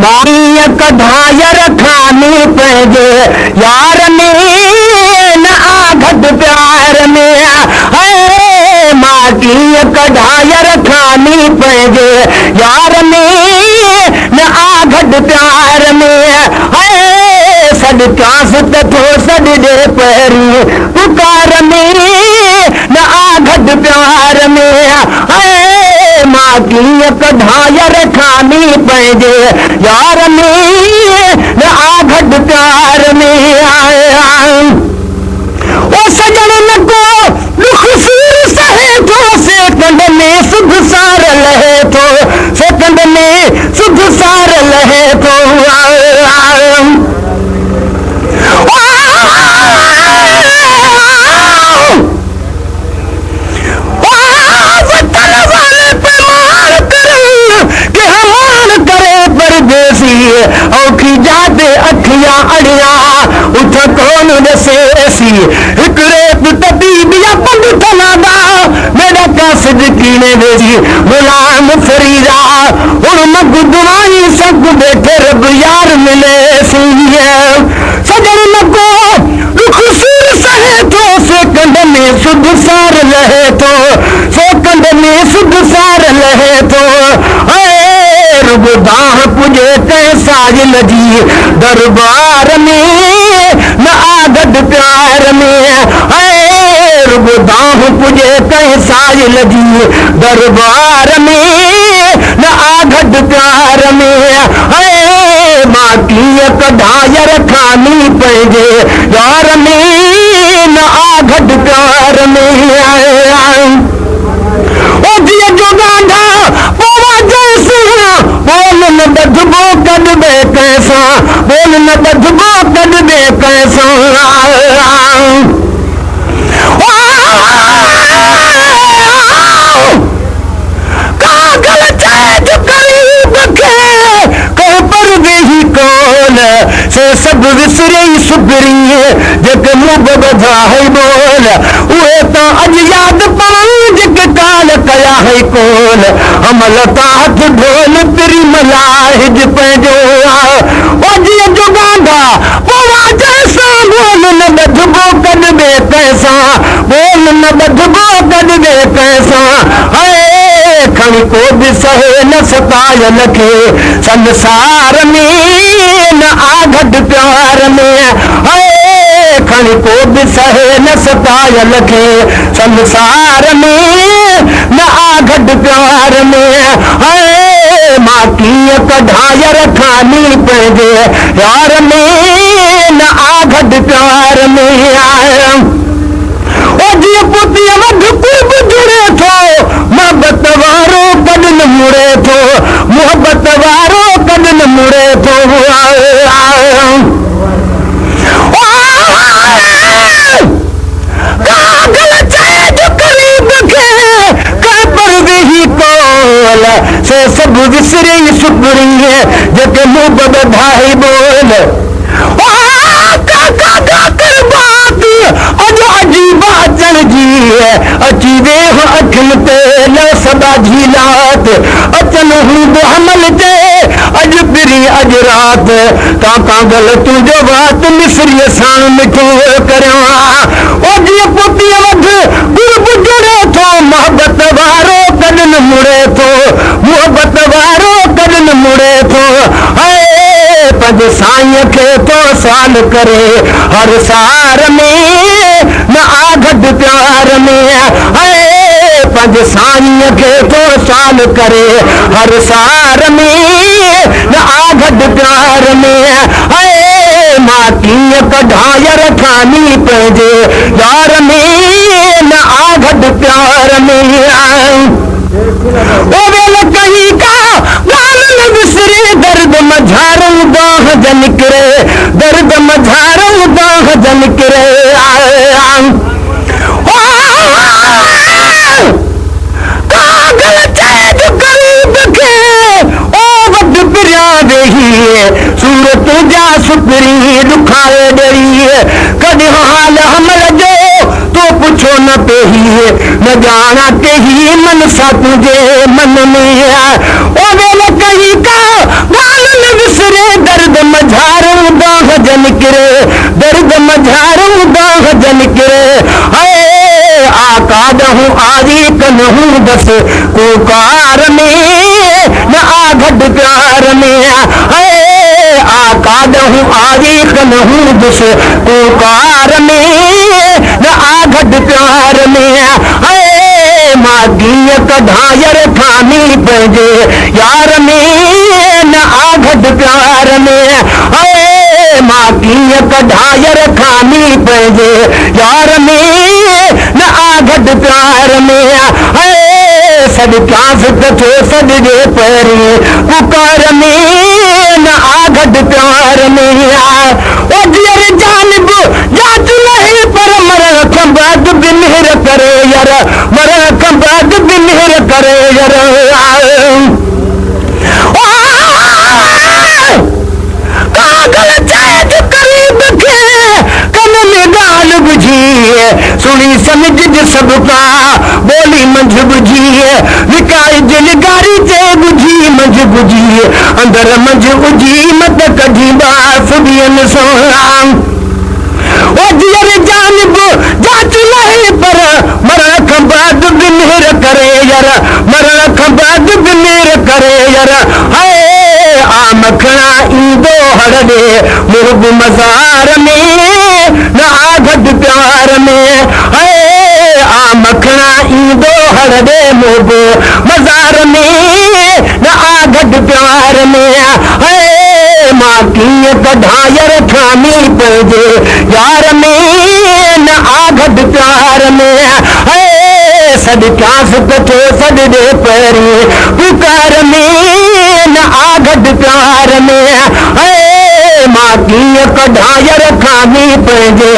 मां कढाय रखानी पंहिंजे यार में न आ घटि प्यार में है मां कीअं कढाय रखानी पंहिंजे यार में न आ घटि प्यार में है सॾ कांस त थो सॾ ॾे पहिरीं पुकार में न आ घटि प्यार में है मां कीअं कढाय रखानी पंहिंजे यार में न आ घटि प्यार में ओ सजण न को दुख सूर सहे थो सेकंड में सुध सार लहे थो सेकंड में सुध सार लहे थो औखी जाते अखियां अड़िया उठ कौन ॾसेसी हिकिड़े तबीब या पंड थलादा मेरा का सिद्दीकी ने भेजी गुलाम फरीदा हुन मग दुआई सग बैठे रब यार मिलेसी सजन न को दुख सूर सहे थो सेकंड में सुध सार लहे थो सेकंड में सुध सार लहे थो दाह पुॼे कंहिं साजिल जी दरबार में न आ घटि प्यार में रुॻो दाह पुॼे कंहिं साजिल जी दरबार में न आ घटि प्यार में मां कीअं कढाय रखानी पंहिंजे यार में न आ घटि प्यार में ओ जीअं जो गांधा बोल न बधबो कॾहिं कैसां बोल न बधबो कॾहिं कैसां कागल चए ग़रीब खे कंहिं पर वेही कोन से सभु विसरे सुगरी जेके मुंहुं ॿधाए बोल उहे त अॼु यादि पवनि जेके काल कया है कोन अमल तां हथ ढोल तिरी मलाहिज पंहिंजो ओ जीअं जो गांधा पोवा जैसां बोल न ॿधबो कॾहिं कैसां बोल न ॿधबो कॾहिं कैसां खणी को बि सहे न सतायल खे संसार में न आ घटि प्यार में खणी को बि सहे न सतायल खे संसार में न आ घटि प्यार में मां कीअं कढाय रखानी पंहिंजे यार में न आ घटि प्यार में ओ जीअं पुतीअ मध खूब जुड़े थो मोहबत वारो कॾहिं न मुड़े थो मोहबत वारो कॾहिं न मुड़े थो कागल चए जो ग़रीब खे कंहिं पर वेही कोल से सभु विसरे सुगरी जेके मुंहुं ॿधाए बोल अॼु अजीब अचण जी अची वेह अखियुनि ते न सदा झीलात अचनि हूंदो हमल ते अॼु पिरी अॼु राति का कागल तुंहिंजो वात मिसरीअ सां मिठो करियां ओ जीअं पुतीअ वधि गुरब जुड़े थो मोहबत वारो कॾहिं न मुड़े थो मोहबत वारो कॾहिं न मुड़े थो पंहिंजे साईंअ खे तो साल करे हर सार में न आ घटि प्यार में पंहिंजे साईंअ खे तो साल करे हर सार में न आ घटि प्यार में मां कीअं कढाय रखानी पंहिंजे यार में न आ घटि प्यार में ओ वेल कहीं का गाल न विसरे दर्द मझारूं बाह जन करे दर्द मझारूं बाह जन करे कागल चए जो ग़रीब खे ओ वध पिरिया वेही सूरत जा सुपरी ॾुखाए ॾेरी कॾहिं हाल हमल जो तो पुछो न पेही न ॼाणा केही मन सा तुझे मन में ओ वेल कहीं का बस कुकार में न आ घट प्यार में आका दहूं आरीख न हूं बस कुकार में न आ घट प्यार में मागी कढायर खानी पंहिंजे यार में न आ घट प्यार में मागी कढायर खानी पंहिंजे यार में न आ घट प्यार में सॾकांस कथे सॾजे पहिरीं पुकार में न आ घट प्यार में ओ जीअर जानब जात नहीं पर मरण खां बाद बि मेहर करे यार मरण खां बाद बि मेहर करे यार कागल चैद करीब के कन में गाल बुझी सुनी समझ सब का बोली मंझ बुझी विकाई दिलगारी ते बुझी मंझ बुझी अंदर मंझ उजी मत कढी बास बियन सोराम ओ जीअर जानब जाच नहीं पर मरण खां बाद बि मेहर करे यार मरण खां बाद बि मेहर करे यार आ मखणा ईंदो हर ॾे मुर्ग मज़ार में न आ घट प्यार में आ मखणा ईंदो हर ॾे मुर्ग मज़ार में न आ घट प्यार में मां कीअं कढायर खानी पंहिंजे यार में न आ घट प्यार में सॾकांस कथे सॾजे पहिरीं पुकार में न आ घट प्यार में मां कीअं कढायर खानी पंहिंजे